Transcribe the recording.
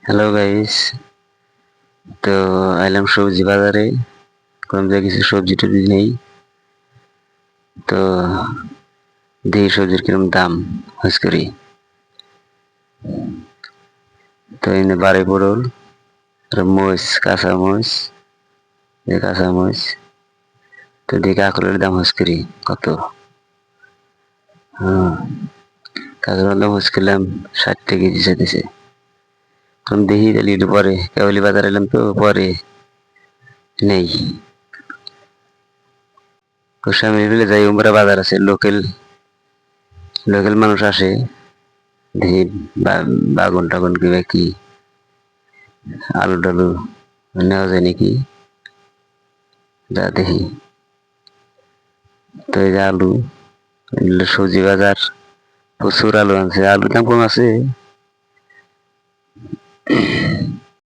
Hello guys. তো আইলাম সবজি বাজারে। কোন জায়গায় কিছু সবজি টবজি নেই। তো দেখি সবজির কিরম দাম হস করি। তো এনে বাড়ি পটল, মরিচ, কাঁচা মরিচ, কাঁচা মরিচ। তো দেখি কাঁকলের দাম হস করি কত। হ্যাঁ, কাঁকলের দাম হস করলাম 60 কেজি চাইতেছে। তখন দেখি তাহলে একটু পরে কেবলি বাজার এলাম তো পরে নেই। তো সামনে ফেলে যাই উমরা বাজার আছে লোকাল লোকাল মানুষ আসে দেখি বাগুন টাগুন কিবা কি আলু টালু নেওয়া যায় নাকি যা দেখি। তো এই যে আলু, সবজি বাজার প্রচুর আলু আনছে, আলুর দাম কম আছে।